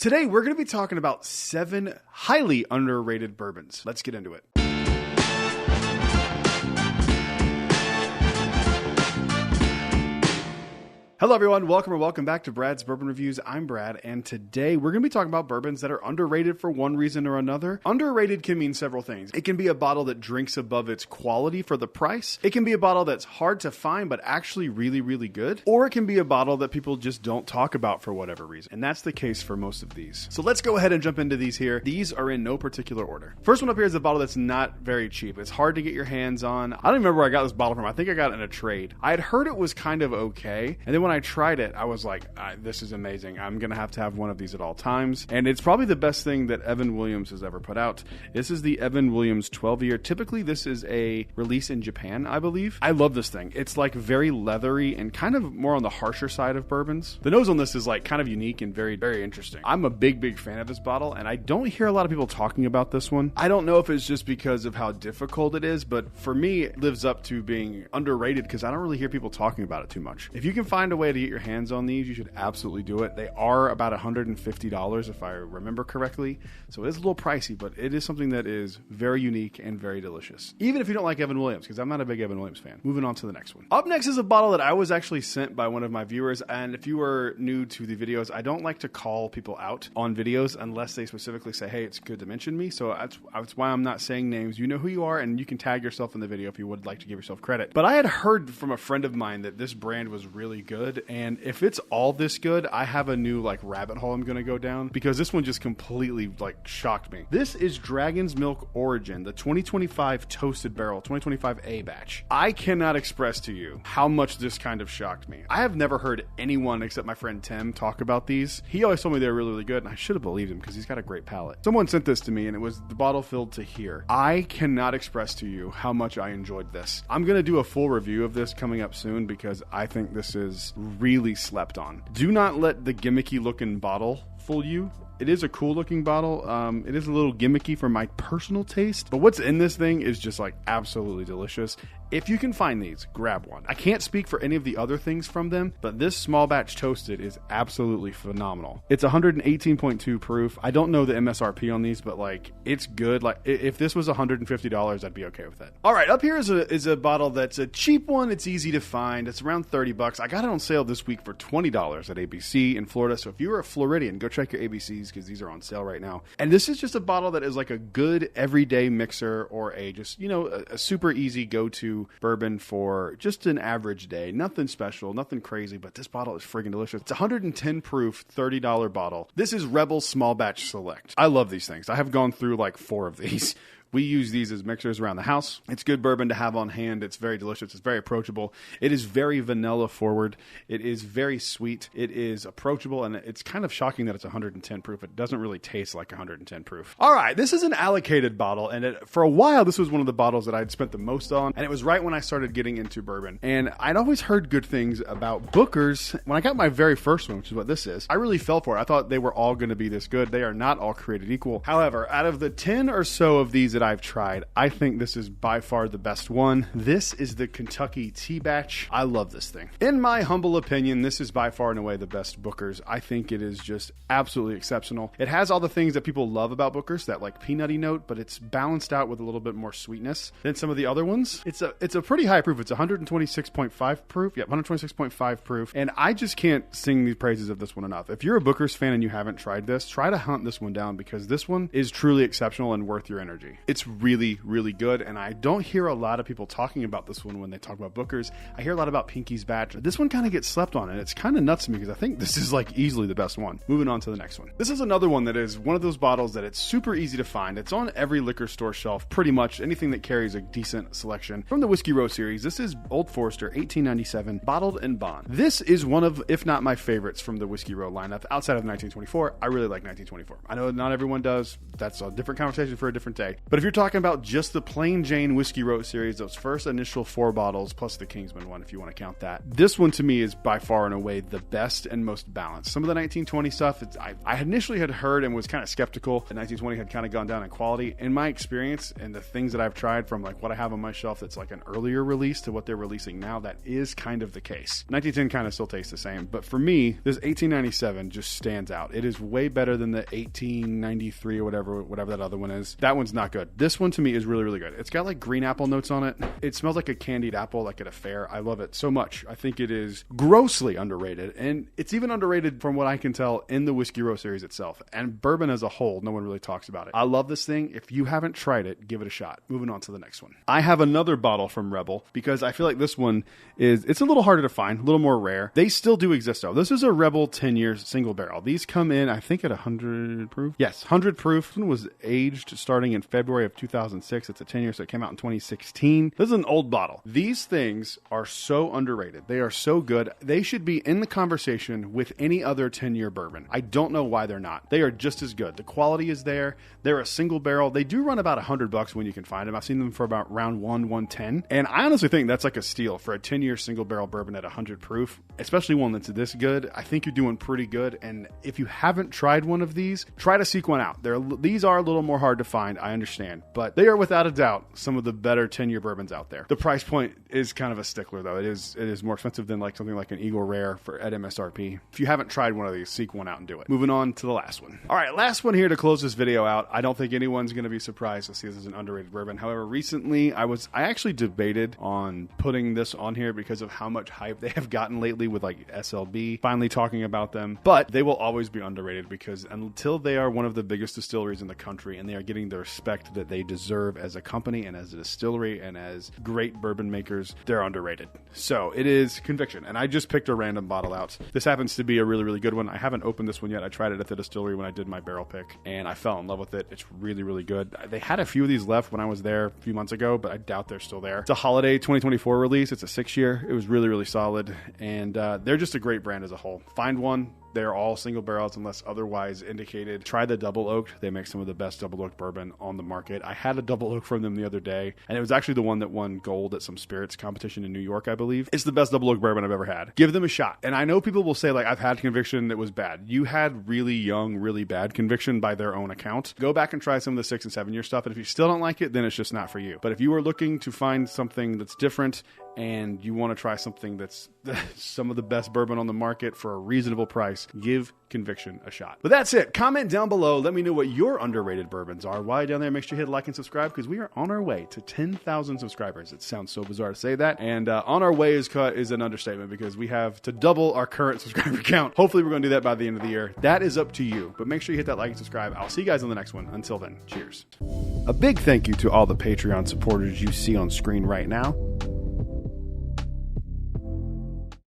Today, we're going to be talking about 7 highly underrated bourbons. Let's get into it. Hello everyone, welcome back to Brad's Bourbon Reviews. I'm Brad, and today we're going to be talking about bourbons that are underrated for one reason or another. Underrated can mean several things. It can be a bottle that drinks above its quality for the price. It can be a bottle that's hard to find but actually really, really good. Or it can be a bottle that people just don't talk about for whatever reason. And that's the case for most of these. So let's go ahead and jump into these here. These are in no particular order. First one up here is a bottle that's not very cheap. It's hard to get your hands on. I don't even remember where I got this bottle from. I think I got it in a trade. I had heard it was kind of okay. And then when I tried it, I was like, this is amazing. I'm going to have one of these at all times. And it's probably the best thing that Evan Williams has ever put out. This is the Evan Williams 12-year. Typically, this is a release in Japan, I believe. I love this thing. It's like very leathery and kind of more on the harsher side of bourbons. The nose on this is like kind of unique and very, very interesting. I'm a big fan of this bottle, and I don't hear a lot of people talking about this one. I don't know if it's just because of how difficult it is, but for me, it lives up to being underrated because I don't really hear people talking about it too much. If you can find a way to get your hands on these, you should absolutely do it. They are about $150 if I remember correctly, so it is a little pricey, but it is something that is very unique and very delicious, even if you don't like Evan Williams, because I'm not a big Evan Williams fan. Moving on to the next one. Up next is a bottle that I was actually sent by one of my viewers, and if you are new to the videos, I don't like to call people out on videos unless they specifically say, hey, it's good to mention me, so that's why I'm not saying names. You know who you are, and you can tag yourself in the video if you would like to give yourself credit. But I had heard from a friend of mine that this brand was really good, and if it's all this good, I have a new rabbit hole I'm going to go down, because this one just completely shocked me. This is Dragon's Milk Origin, the 2025 Toasted Barrel 2025A batch. I cannot express to you how much this kind of shocked me. I have never heard anyone except my friend Tim talk about these. He always told me they were really, really good, and I should have believed him because he's got a great palate. Someone sent this to me, and it was the bottle filled to here. I cannot express to you how much I enjoyed this. I'm going to do a full review of this coming up soon because I think this is really slept on. Do not let the gimmicky looking bottle fool you. It is a cool looking bottle. It is a little gimmicky for my personal taste, but what's in this thing is just absolutely delicious. If you can find these, grab one. I can't speak for any of the other things from them, but this small batch toasted is absolutely phenomenal. It's 118.2 proof. I don't know the MSRP on these, but it's good. If this was $150, I'd be okay with it. All right, up here is a bottle that's a cheap one. It's easy to find. It's around $30. I got it on sale this week for $20 at ABC in Florida. So if you're a Floridian, go check your ABCs because these are on sale right now. And this is just a bottle that is a good everyday mixer or a super easy go-to bourbon for just an average day. Nothing special, nothing crazy, but this bottle is friggin' delicious. It's 110 proof, $30 bottle. This is Rebel Small Batch Select. I love these things. I have gone through 4 of these. We use these as mixers around the house. It's good bourbon to have on hand. It's very delicious. It's very approachable. It is very vanilla forward. It is very sweet. It is approachable, and it's kind of shocking that it's 110 proof. It doesn't really taste like 110 proof. All right, this is an allocated bottle, and for a while, this was one of the bottles that I'd spent the most on, and it was right when I started getting into bourbon. And I'd always heard good things about Booker's. When I got my very first one, which is what this is, I really fell for it. I thought they were all going to be this good. They are not all created equal. However, out of the 10 or so of these that I've tried, I think this is by far the best one. This is the Kentucky Tea Batch. I love this thing. In my humble opinion, this is by far and away the best Booker's. I think it is just absolutely exceptional. It has all the things that people love about Booker's, that peanutty note, but it's balanced out with a little bit more sweetness than some of the other ones. It's a pretty high proof. It's 126.5 proof. Yep, 126.5 proof. And I just can't sing the praises of this one enough. If you're a Booker's fan and you haven't tried this, try to hunt this one down because this one is truly exceptional and worth your energy. It's really, really good, and I don't hear a lot of people talking about this one when they talk about Booker's. I hear a lot about Pinky's Batch. This one kind of gets slept on, and it's kind of nuts to me because I think this is easily the best one. Moving on to the next one. This is another one that is one of those bottles that it's super easy to find. It's on every liquor store shelf, pretty much anything that carries a decent selection. From the Whiskey Row series, this is Old Forester 1897 Bottled in Bond. This is one of, if not my favorites from the Whiskey Row lineup outside of 1924. I really like 1924. I know not everyone does. That's a different conversation for a different day. But if you're talking about just the plain Jane Whiskey Road series, those first initial 4 bottles, plus the Kingsman one, if you want to count that, this one to me is by far and away the best and most balanced. Some of the 1920 stuff, I initially had heard and was kind of skeptical that 1920 had kind of gone down in quality. In my experience and the things that I've tried from like what I have on my shelf that's like an earlier release to what they're releasing now, that is kind of the case. 1910 kind of still tastes the same, but for me, this 1897 just stands out. It is way better than the 1893 or whatever that other one is. That one's not good. This one to me is really, really good. It's got like green apple notes on it. It smells like a candied apple, like at a fair. I love it so much. I think it is grossly underrated, and it's even underrated from what I can tell in the Whiskey Row series itself. And bourbon as a whole, no one really talks about it. I love this thing. If you haven't tried it, give it a shot. Moving on to the next one. I have another bottle from Rebel because I feel like this one it's a little harder to find, a little more rare. They still do exist though. This is a Rebel 10-year single barrel. These come in, I think, at 100 proof. Yes, 100 proof. This one was aged starting in February of 2006. It's a 10-year, so it came out in 2016. This is an old bottle. These things are so underrated. They are so good. They should be in the conversation with any other 10-year bourbon. I don't know why they're not. They are just as good. The quality is there. They're a single barrel. They do run about $100 when you can find them. I've seen them for about round 110. And I honestly think that's like a steal for a 10-year single barrel bourbon at 100 proof, especially one that's this good. I think you're doing pretty good. And if you haven't tried one of these, try to seek one out. These are a little more hard to find, I understand, but they are without a doubt some of the better 10-year bourbons out there. The price point is kind of a stickler though. It is more expensive than like something like an Eagle Rare at MSRP. If you haven't tried one of these, seek one out and do it. Moving on to the last one. All right, last one here to close this video out. I don't think anyone's going to be surprised to see this as an underrated bourbon. However, recently I actually debated on putting this on here because of how much hype they have gotten lately with like SLB finally talking about them, but they will always be underrated because until they are one of the biggest distilleries in the country and they are getting the respect that they deserve as a company and as a distillery and as great bourbon makers, they're underrated. So it is Conviction, and I just picked a random bottle out. This happens to be a really, really good one. I haven't opened this one yet. I tried it at the distillery when I did my barrel pick, and I fell in love with it. It's really, really good. They had a few of these left when I was there a few months ago, but I doubt they're still there. It's a holiday 2024 release. It's a 6-year. It was really, really solid, and they're just a great brand as a whole. Find one. They're all single barrels unless otherwise indicated. Try the double oaked. They make some of the best double oaked bourbon on the market. I had a double oak from them the other day, and it was actually the one that won gold at some spirits competition in New York, I believe. It's the best double oaked bourbon I've ever had. Give them a shot. And I know people will say, like, I've had Conviction that was bad. You had really young, really bad Conviction by their own account. Go back and try some of the 6 and 7 year stuff, and if you still don't like it, then it's just not for you. But if you are looking to find something that's different and you want to try something that's some of the best bourbon on the market for a reasonable price, give Conviction a shot. But that's it. Comment down below. Let me know what your underrated bourbons are. While you're down there, make sure you hit like and subscribe because we are on our way to 10,000 subscribers. It sounds so bizarre to say that. And on our way is an understatement because we have to double our current subscriber count. Hopefully we're going to do that by the end of the year. That is up to you. But make sure you hit that like and subscribe. I'll see you guys on the next one. Until then, cheers. A big thank you to all the Patreon supporters you see on screen right now.